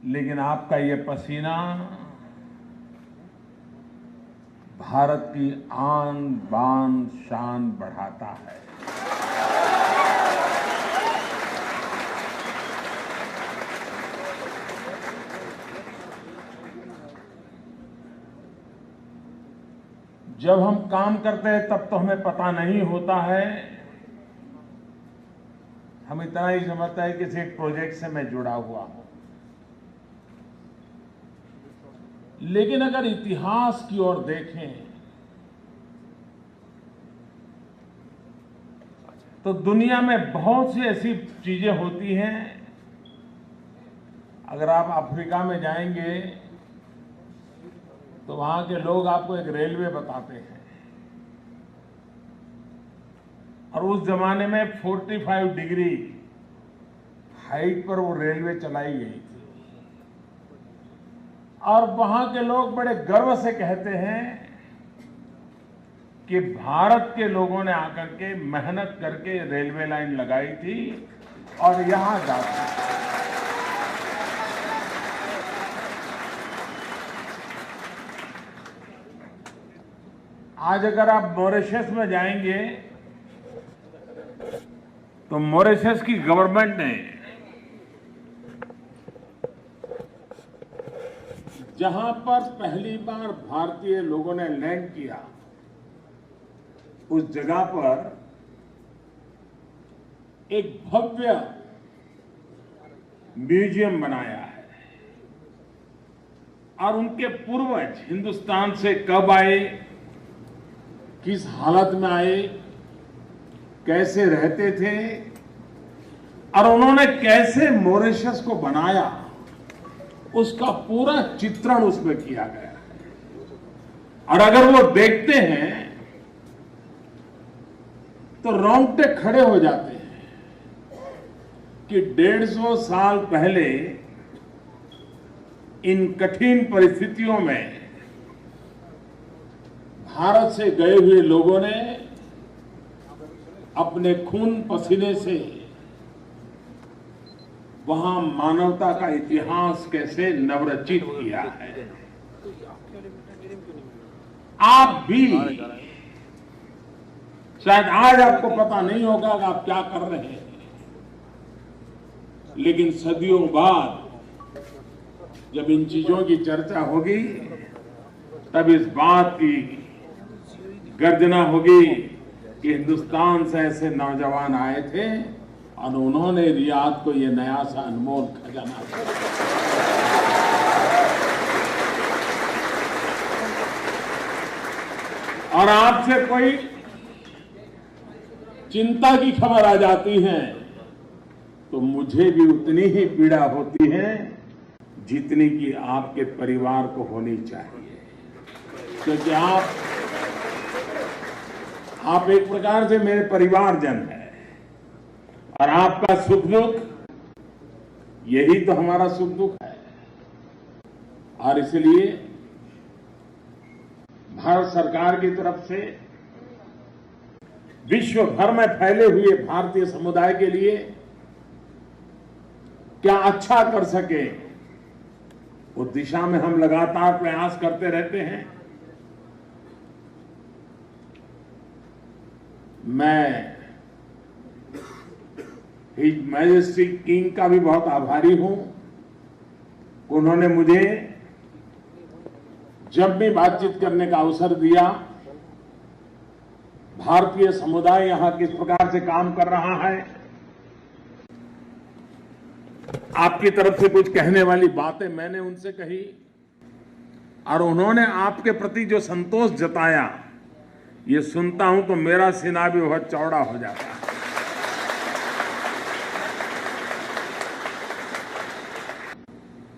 लेकिन आपका ये पसीना भारत की आन बान शान बढ़ाता है। जब हम काम करते हैं तब तो हमें पता नहीं होता है, हम इतना ही समझते हैं कि किसी प्रोजेक्ट से मैं जुड़ा हुआ हूं। लेकिन अगर इतिहास की ओर देखें तो दुनिया में बहुत सी ऐसी चीजें होती हैं। अगर आप अफ्रीका में जाएंगे तो वहां के लोग आपको एक रेलवे बताते हैं, और उस जमाने में 45 डिग्री हाइट पर वो रेलवे चलाई गई थी, और वहां के लोग बड़े गर्व से कहते हैं कि भारत के लोगों ने आकर के मेहनत करके रेलवे लाइन लगाई थी और यहां जाती थी। आज अगर आप मॉरिशस में जाएंगे तो मॉरिशस की गवर्नमेंट ने जहां पर पहली बार भारतीय लोगों ने लैंड किया, उस जगह पर एक भव्य म्यूजियम बनाया है, और उनके पूर्वज हिंदुस्तान से कब आए, किस हालत में आए, कैसे रहते थे, और उन्होंने कैसे मॉरिशस को बनाया, उसका पूरा चित्रण उसमें किया गया है। और अगर वो देखते हैं तो रोंगटे खड़े हो जाते हैं कि 150 साल पहले इन कठिन परिस्थितियों में भारत से गए हुए लोगों ने अपने खून पसीने से वहां मानवता का इतिहास कैसे नवरचित किया है। आप भी शायद आज आपको पता नहीं होगा कि आप क्या कर रहे हैं, लेकिन सदियों बाद जब इन चीजों की चर्चा होगी तब इस बात की गर्जना होगी कि हिंदुस्तान से ऐसे नौजवान आए थे और उन्होंने रियाद को ये नया सा अनमोल खजाना दिया। और आपसे कोई चिंता की खबर आ जाती है तो मुझे भी उतनी ही पीड़ा होती है जितनी कि आपके परिवार को होनी चाहिए, क्योंकि आप एक प्रकार से मेरे परिवारजन हैं, और आपका सुख दुख यही तो हमारा सुख दुख है। और इसलिए भारत सरकार की तरफ से विश्व भर में फैले हुए भारतीय समुदाय के लिए क्या अच्छा कर सके, उस दिशा में हम लगातार प्रयास करते रहते हैं। मैं हिज मैजेस्टी किंग का भी बहुत आभारी हूं। उन्होंने मुझे जब भी बातचीत करने का अवसर दिया, भारतीय समुदाय यहां किस प्रकार से काम कर रहा है, आपकी तरफ से कुछ कहने वाली बातें मैंने उनसे कही, और उन्होंने आपके प्रति जो संतोष जताया, ये सुनता हूं तो मेरा सीना भी बहुत चौड़ा हो जाता है।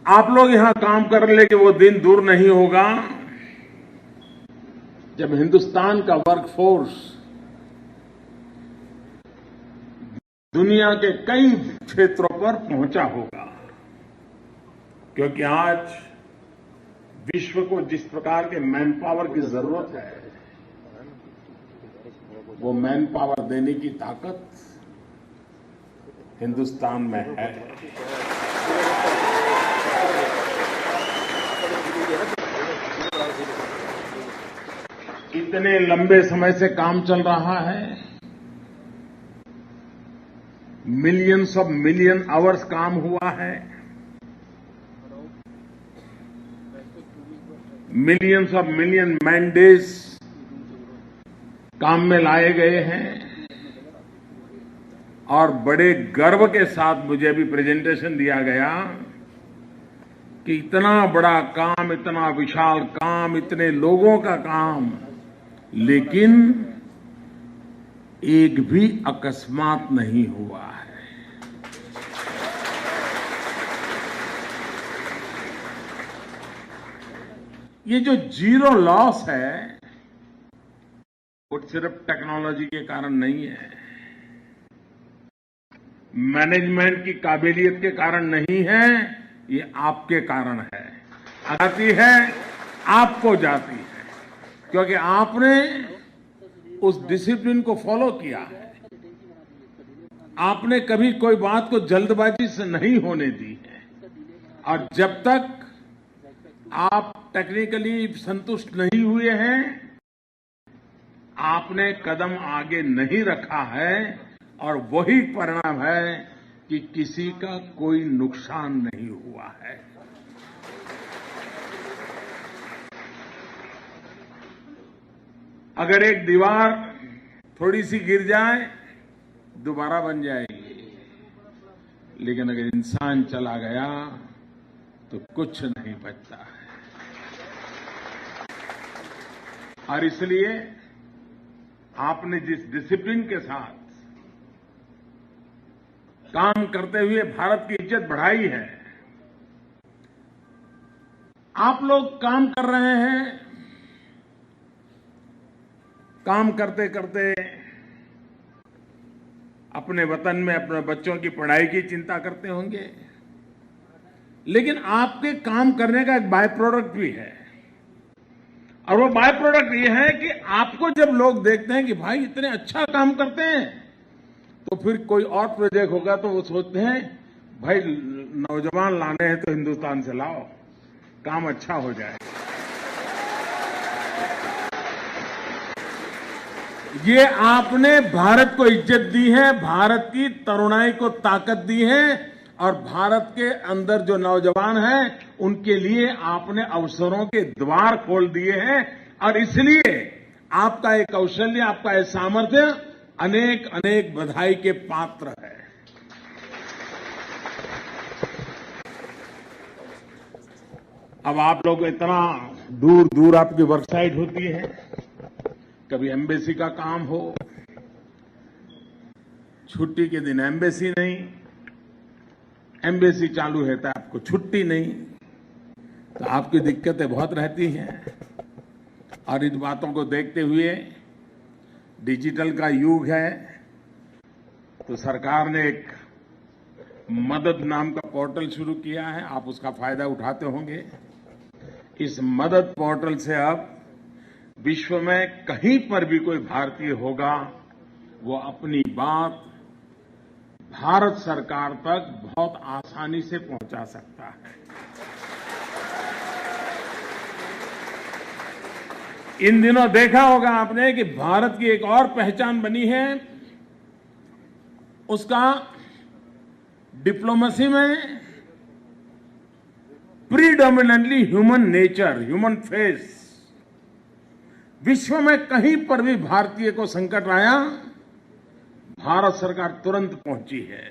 आप लोग यहां काम कर लेंगे, वो दिन दूर नहीं होगा जब हिंदुस्तान का वर्कफोर्स दुनिया के कई क्षेत्रों पर पहुंचा होगा, क्योंकि आज विश्व को जिस प्रकार के मैन पावर की जरूरत है, वो मैन पावर देने की ताकत हिंदुस्तान में है। इतने लंबे समय से काम चल रहा है, मिलियंस ऑफ मिलियन आवर्स काम हुआ है, millions of million man days काम में लाए गए हैं और बड़े गर्व के साथ मुझे अभी प्रेजेंटेशन दिया गया कि इतना बड़ा काम, इतना विशाल काम, इतने लोगों का काम, लेकिन एक भी अकस्मात नहीं हुआ है। ये जो जीरो लॉस है वो सिर्फ टेक्नोलॉजी के कारण नहीं है, मैनेजमेंट की काबिलियत के कारण नहीं है, ये आपके कारण है। आती है आपको जाती है क्योंकि आपने उस डिसिप्लिन को फॉलो किया है। आपने कभी कोई बात को जल्दबाजी से नहीं होने दी है और जब तक आप टेक्निकली संतुष्ट नहीं हुए हैं, आपने कदम आगे नहीं रखा है और वही परिणाम है कि किसी का कोई नुकसान नहीं हुआ है। अगर एक दीवार थोड़ी सी गिर जाए दोबारा बन जाएगी, लेकिन अगर इंसान चला गया तो कुछ नहीं बचता है। और इसलिए आपने जिस डिसिप्लिन के साथ काम करते हुए भारत की इज्जत बढ़ाई है, आप लोग काम कर रहे हैं, काम करते करते अपने वतन में अपने बच्चों की पढ़ाई की चिंता करते होंगे, लेकिन आपके काम करने का एक बाय प्रोडक्ट भी है और वो बाय प्रोडक्ट ये है कि आपको जब लोग देखते हैं कि भाई इतने अच्छा काम करते हैं, तो फिर कोई और प्रोजेक्ट होगा तो वो सोचते हैं भाई नौजवान लाने हैं तो हिंदुस्तान से लाओ, काम अच्छा हो जाए। ये आपने भारत को इज्जत दी है, भारत की तरुणाई को ताकत दी है और भारत के अंदर जो नौजवान हैं उनके लिए आपने अवसरों के द्वार खोल दिए हैं और इसलिए आपका एक कौशल्य, आपका एक सामर्थ्य अनेक अनेक बधाई के पात्र है। अब आप लोग इतना दूर दूर आपकी वर्कसाइट होती है, कभी एम्बेसी का काम हो, छुट्टी के दिन एम्बेसी नहीं, एम्बेसी चालू है तो आपको छुट्टी नहीं, तो आपकी दिक्कतें बहुत रहती हैं। और इन बातों को देखते हुए डिजिटल का युग है तो सरकार ने एक मदद नाम का पोर्टल शुरू किया है, आप उसका फायदा उठाते होंगे। इस मदद पोर्टल से अब विश्व में कहीं पर भी कोई भारतीय होगा, वो अपनी बात भारत सरकार तक बहुत आसानी से पहुंचा सकता है। इन दिनों देखा होगा आपने कि भारत की एक और पहचान बनी है, उसका डिप्लोमेसी में predominantly human nature, human face. विश्व में कहीं पर भी भारतीय को संकट आया, भारत सरकार तुरंत पहुंची है।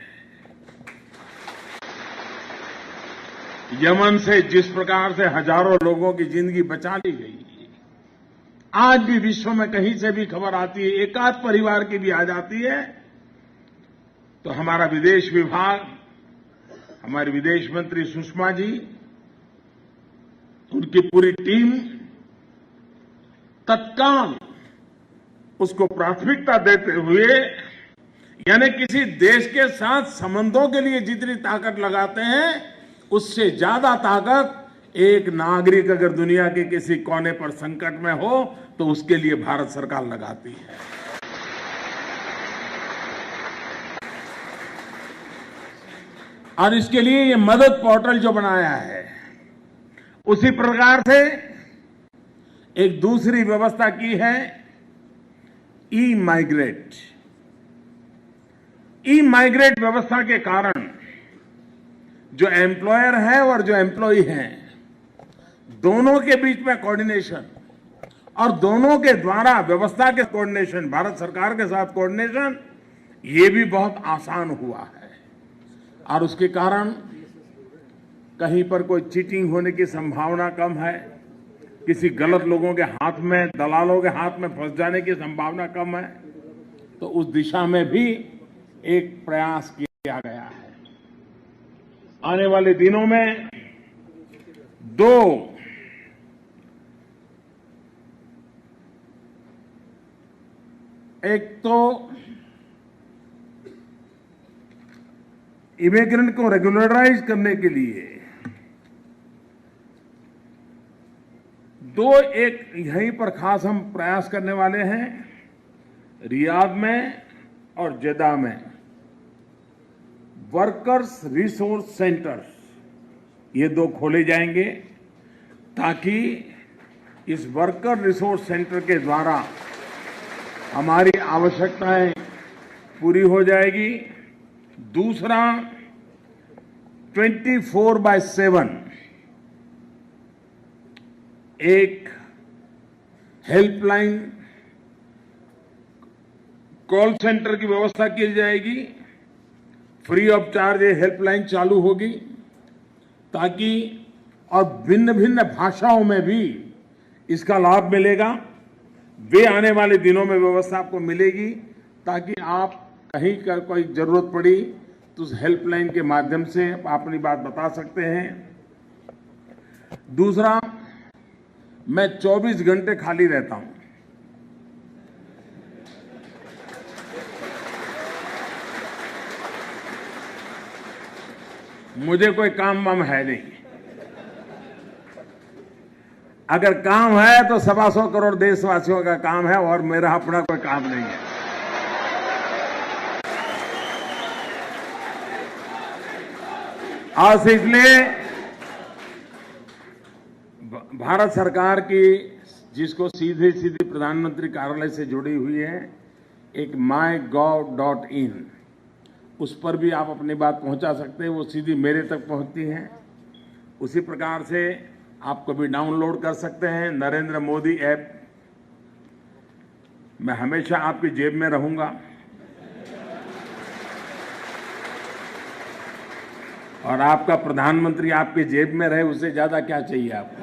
यमन से जिस प्रकार से हजारों लोगों की जिंदगी बचा ली गई, आज भी विश्व में कहीं से भी खबर आती है, एकाध परिवार की भी आ जाती है, तो हमारा विदेश विभाग, हमारी विदेश मंत्री सुषमा जी, उनकी पूरी टीम तत्काल उसको प्राथमिकता देते हुए, यानी किसी देश के साथ संबंधों के लिए जितनी ताकत लगाते हैं उससे ज्यादा ताकत एक नागरिक अगर दुनिया के किसी कोने पर संकट में हो तो उसके लिए भारत सरकार लगाती है। और इसके लिए ये मदद पोर्टल जो बनाया है, उसी प्रकार से एक दूसरी व्यवस्था की है, ई माइग्रेट। ई माइग्रेट व्यवस्था के कारण जो एम्प्लॉयर है और जो एम्प्लॉई है, दोनों के बीच में कोऑर्डिनेशन और दोनों के द्वारा व्यवस्था के कोऑर्डिनेशन, भारत सरकार के साथ कोऑर्डिनेशन, ये भी बहुत आसान हुआ है। और उसके कारण कहीं पर कोई चीटिंग होने की संभावना कम है, किसी गलत लोगों के हाथ में, दलालों के हाथ में फंस जाने की संभावना कम है। तो उस दिशा में भी एक प्रयास किया गया है। आने वाले दिनों में एक तो इमिग्रेंट को रेगुलराइज करने के लिए एक यहीं पर खास हम प्रयास करने वाले हैं, रियाद में और जेदा में वर्कर्स रिसोर्स सेंटर्स, ये 2 खोले जाएंगे, ताकि इस वर्कर रिसोर्स सेंटर के द्वारा हमारी आवश्यकताएं पूरी हो जाएगी। दूसरा, 24/7 एक हेल्पलाइन कॉल सेंटर की व्यवस्था की जाएगी। फ्री ऑफ चार्ज ये हेल्पलाइन चालू होगी, ताकि और भिन्न भिन्न भाषाओं में भी इसका लाभ मिलेगा। वे आने वाले दिनों में व्यवस्था आपको मिलेगी, ताकि आप कहीं का कोई जरूरत पड़ी तो उस हेल्पलाइन के माध्यम से आप अपनी बात बता सकते हैं। दूसरा, मैं 24 घंटे खाली रहता हूं। मुझे कोई काम वाम है नहीं। अगर काम है तो 125 करोड़ देशवासियों का काम है, और मेरा अपना कोई काम नहीं है। आज से इसलिए भारत सरकार की, जिसको सीधे सीधे प्रधानमंत्री कार्यालय से जुड़ी हुई है, एक mygov.in, उस पर भी आप अपनी बात पहुंचा सकते हैं। वो सीधी मेरे तक पहुंचती है। उसी प्रकार से आप कभी डाउनलोड कर सकते हैं नरेंद्र मोदी ऐप। मैं हमेशा आपकी जेब में रहूंगा, और आपका प्रधानमंत्री आपकी जेब में रहे, उससे ज्यादा क्या चाहिए आपको।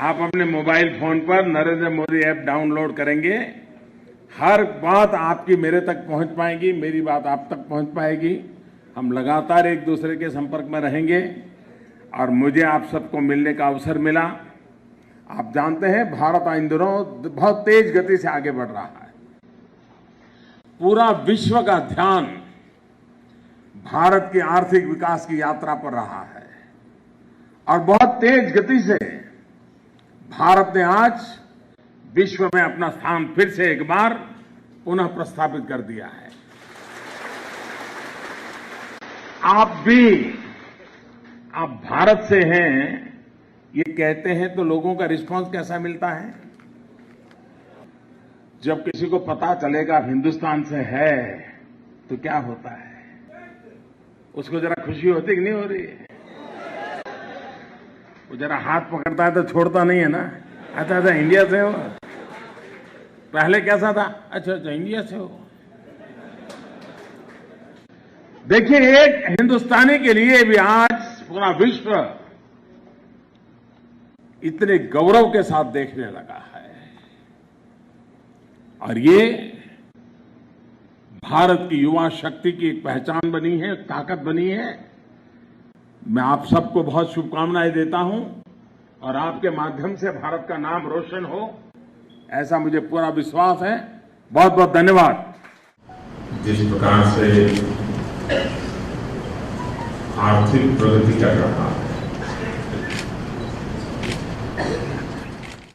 आप अपने मोबाइल फोन पर नरेंद्र मोदी ऐप डाउनलोड करेंगे, हर बात आपकी मेरे तक पहुंच पाएगी, मेरी बात आप तक पहुंच पाएगी। हम लगातार एक दूसरे के संपर्क में रहेंगे, और मुझे आप सबको मिलने का अवसर मिला। आप जानते हैं, भारत इन दिनों बहुत तेज गति से आगे बढ़ रहा है। पूरा विश्व का ध्यान भारत के आर्थिक विकास की यात्रा पर रहा है, और बहुत तेज गति से भारत ने आज विश्व में अपना स्थान फिर से एक बार पुनः प्रस्थापित कर दिया है। आप भारत से हैं, ये कहते हैं तो लोगों का रिस्पांस कैसा मिलता है? जब किसी को पता चलेगा हिंदुस्तान से है तो क्या होता है? उसको जरा खुशी होती कि नहीं हो रही है? वो जरा हाथ पकड़ता है तो छोड़ता नहीं है ना। अच्छा अच्छा, इंडिया से हो? पहले कैसा था? अच्छा अच्छा, इंडिया से हो। देखिए, एक हिंदुस्तानी के लिए भी आज पूरा विश्व इतने गौरव के साथ देखने लगा है, और ये भारत की युवा शक्ति की एक पहचान बनी है, ताकत बनी है। मैं आप सबको बहुत शुभकामनाएं देता हूं, और आपके माध्यम से भारत का नाम रोशन हो, ऐसा मुझे पूरा विश्वास है। बहुत बहुत धन्यवाद। जिस प्रकार से आर्थिक प्रगति कर रहा है,